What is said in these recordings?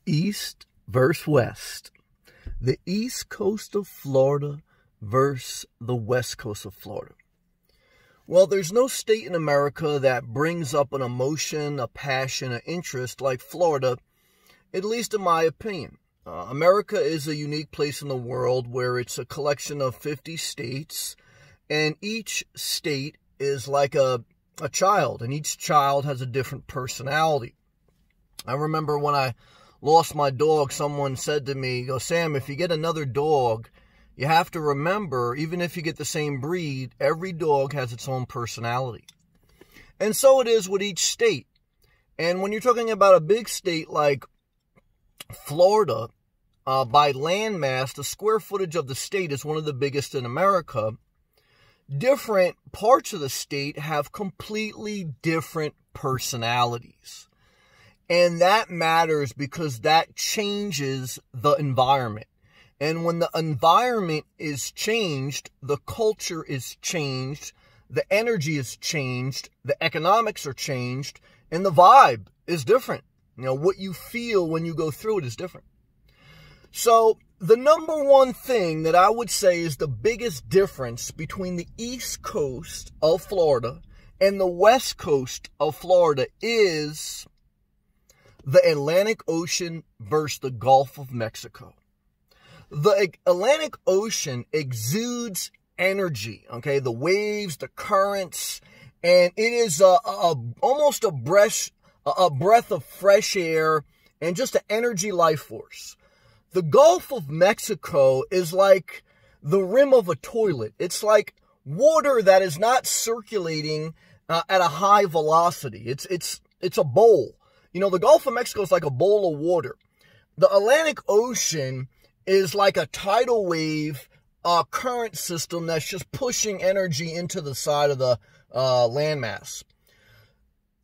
East versus West. The East Coast of Florida versus the West Coast of Florida. Well, there's no state in America that brings up an emotion, a passion, an interest like Florida, at least in my opinion. America is a unique place in the world where it's a collection of 50 states, and each state is like a child, and each child has a different personality. I remember when I lost my dog, someone said to me, Sam, if you get another dog, you have to remember, even if you get the same breed, every dog has its own personality. And so it is with each state. And when you're talking about a big state like Florida, by land mass, the square footage of the state is one of the biggest in America. Different parts of the state have completely different personalities. And that matters because that changes the environment. And when the environment is changed, the culture is changed, the energy is changed, the economics are changed, and the vibe is different. You know, what you feel when you go through it is different. So the number one thing that I would say is the biggest difference between the East Coast of Florida and the West Coast of Florida is the Atlantic Ocean versus the Gulf of Mexico. The Atlantic Ocean exudes energy, okay? The waves, the currents, and it is almost a breath of fresh air and just an energy life force. The Gulf of Mexico is like the rim of a toilet. It's like water that is not circulating at a high velocity. It's a bowl. You know, the Gulf of Mexico is like a bowl of water. The Atlantic Ocean is like a tidal wave current system that's just pushing energy into the side of the landmass.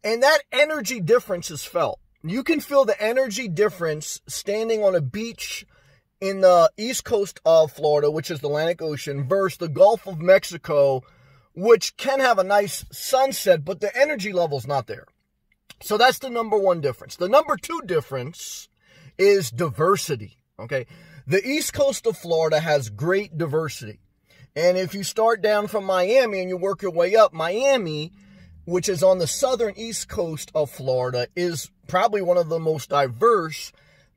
And that energy difference is felt. You can feel the energy difference standing on a beach in the East Coast of Florida, which is the Atlantic Ocean, versus the Gulf of Mexico, which can have a nice sunset, but the energy level's not there. So that's the number one difference. The number two difference is diversity, okay? The East Coast of Florida has great diversity. And if you start down from Miami and you work your way up, Miami, which is on the southern East Coast of Florida, is probably one of the most diverse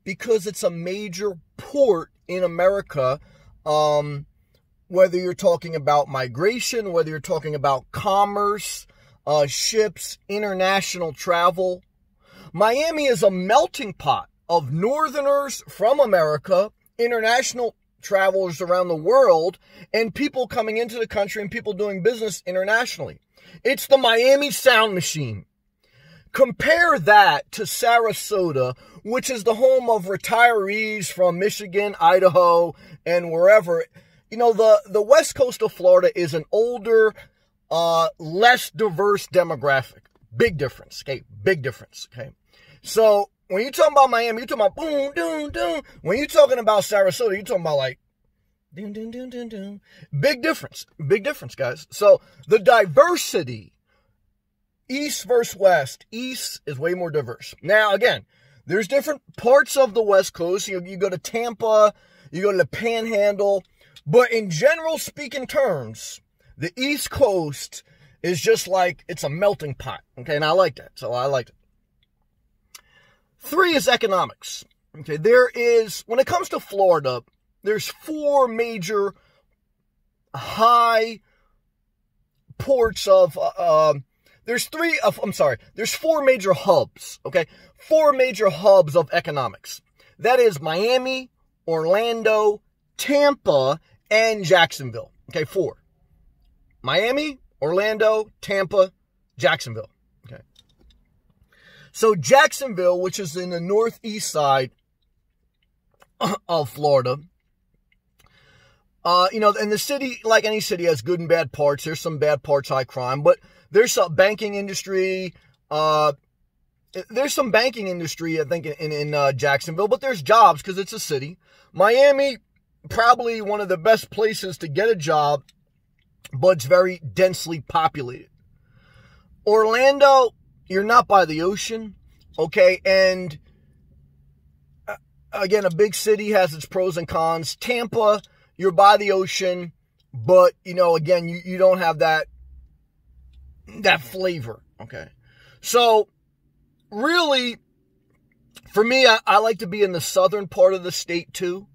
because it's a major port in America, whether you're talking about migration, whether you're talking about commerce, ships, international travel. Miami is a melting pot of northerners from America, international travelers around the world, and people coming into the country and people doing business internationally. It's the Miami sound machine. Compare that to Sarasota, which is the home of retirees from Michigan, Idaho, and wherever. You know, the West Coast of Florida is an older, less diverse demographic. Big difference, okay? Big difference, okay? So when you're talking about Miami, you're talking about boom, doom, doom. When you're talking about Sarasota, you're talking about like doom, doom, doom, doom, doom. Big difference, guys. So the diversity, East versus West, East is way more diverse. Now, again, there's different parts of the West Coast. You go to Tampa, you go to the Panhandle, but in general speaking terms, the East Coast is just like, it's a melting pot, okay? And I like that, so I liked it. 3 is economics, okay? When it comes to Florida, there's 4 major high ports of, there's 4 major hubs, okay? 4 major hubs of economics. That is Miami, Orlando, Tampa, and Jacksonville, okay? 4. Miami, Orlando, Tampa, Jacksonville, okay? So Jacksonville, which is in the northeast side of Florida, you know, and the city, like any city, has good and bad parts. There's some bad parts, high crime, but there's a banking industry. There's some banking industry, I think, in Jacksonville, but there's jobs because it's a city. Miami, probably one of the best places to get a job, but it's very densely populated. Orlando, you're not by the ocean, okay? And again, a big city has its pros and cons. Tampa, you're by the ocean, but, you know, again, you don't have that flavor, okay? So, really, for me, I like to be in the southern part of the state, too.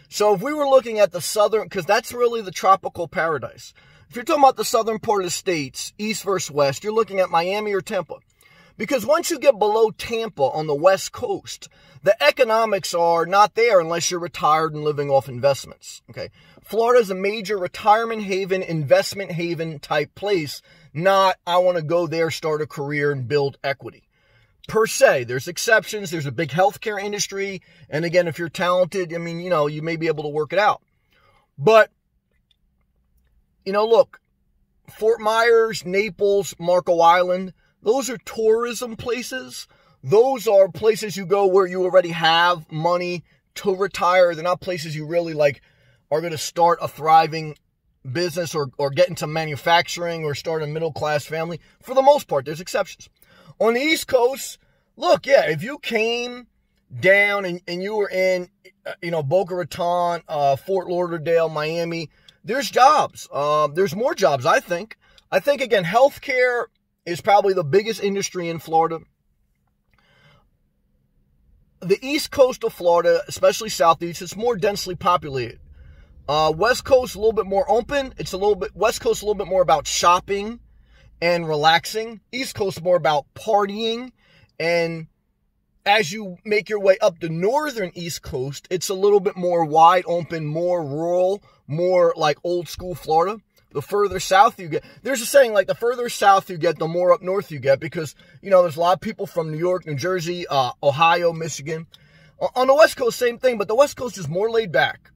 So, if we were looking at the southern, because that's really the tropical paradise. If you're talking about the southern part of the states, east versus west, you're looking at Miami or Tampa. Because once you get below Tampa on the west coast, the economics are not there unless you're retired and living off investments, okay? Florida is a major retirement haven, investment haven type place, not I want to go there, start a career, and build equity. Per se, there's exceptions. There's a big healthcare industry. And again, if you're talented, I mean, you know, you may be able to work it out. But, you know, look, Fort Myers, Naples, Marco Island, those are tourism places. Those are places you go where you already have money to retire. They're not places you really like are going to start a thriving business or get into manufacturing or start a middle-class family. For the most part, there's exceptions. On the East Coast, look, yeah, if you came down and you were in, you know, Boca Raton, Fort Lauderdale, Miami, there's jobs. There's more jobs, I think. I think, again, healthcare is probably the biggest industry in Florida. The east coast of Florida, especially southeast, it's more densely populated. West Coast, a little bit more open. West Coast, a little bit more about shopping and relaxing. East Coast, more about partying. And as you make your way up the northern East Coast, it's a little bit more wide open, more rural, more like old school Florida. The further south you get, there's a saying like the further south you get, the more up north you get, because, you know, there's a lot of people from New York, New Jersey, Ohio, Michigan. On the West Coast, same thing, but the West Coast is more laid back,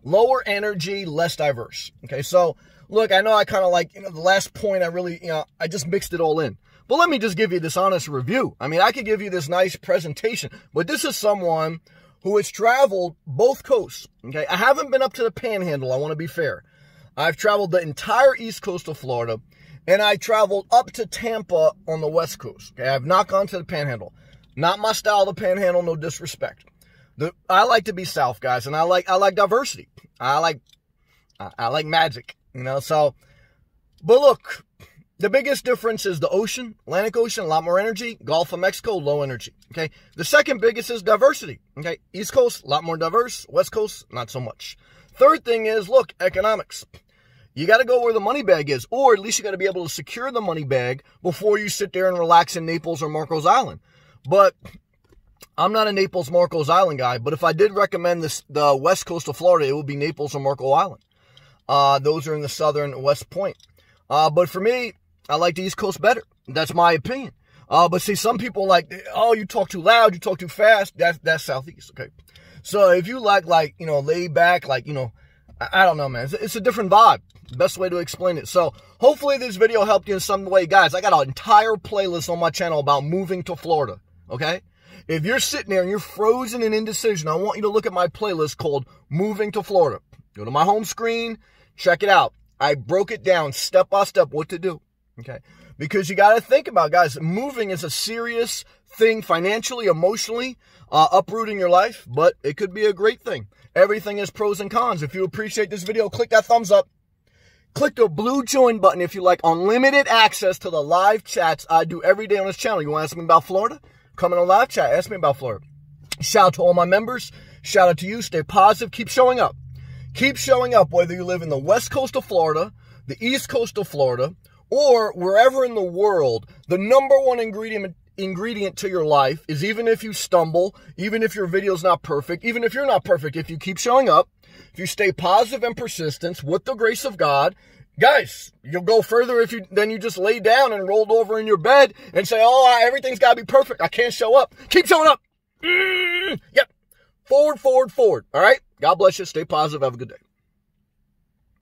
lower energy, less diverse. Okay, so look, I know I kind of like, you know, the last point, I just mixed it all in. But let me just give you this honest review. I mean, I could give you this nice presentation, but this is someone who has traveled both coasts. Okay, I haven't been up to the Panhandle. I want to be fair. I've traveled the entire east coast of Florida, and I traveled up to Tampa on the west coast. Okay, I've not gone to the Panhandle. Not my style, the Panhandle, no disrespect. I like to be south, guys, and I like diversity. I like magic, you know, so, but look, the biggest difference is the ocean, Atlantic Ocean, a lot more energy. Gulf of Mexico, low energy, okay? The second biggest is diversity, okay? East Coast, a lot more diverse. West Coast, not so much. Third thing is, look, economics. You got to go where the money bag is, or at least you got to be able to secure the money bag before you sit there and relax in Naples or Marcos Island. But I'm not a Naples, Marcos Island guy, but if I did recommend the west coast of Florida, it would be Naples or Marco Island. Those are in the southern West Point. But for me, I like the East Coast better. That's my opinion. But see, some people like, oh, you talk too loud, you talk too fast. That's Southeast, okay? So if you like, you know, laid back, like, you know, I don't know, man. It's a different vibe. Best way to explain it. So hopefully this video helped you in some way. Guys, I got an entire playlist on my channel about moving to Florida, okay? If you're sitting there and you're frozen in indecision, I want you to look at my playlist called Moving to Florida. Go to my home screen, check it out. I broke it down step by step what to do, okay? Because you got to think about, guys, moving is a serious thing financially, emotionally, uprooting your life, but it could be a great thing. Everything is pros and cons. If you appreciate this video, click that thumbs up. Click the blue join button if you like unlimited access to the live chats I do every day on this channel. You want to ask me about Florida? Come in a live chat. Ask me about Florida. Shout out to all my members. Shout out to you. Stay positive. Keep showing up. Keep showing up whether you live in the west coast of Florida, the east coast of Florida, or wherever in the world. The number one ingredient to your life is, even if you stumble, even if your video's not perfect, even if you're not perfect, if you keep showing up, if you stay positive and persistent with the grace of God, guys, you'll go further than you just lay down and rolled over in your bed and say, oh, everything's got to be perfect. I can't show up. Keep showing up. Yep. Forward, forward, forward. All right? God bless you. Stay positive. Have a good day.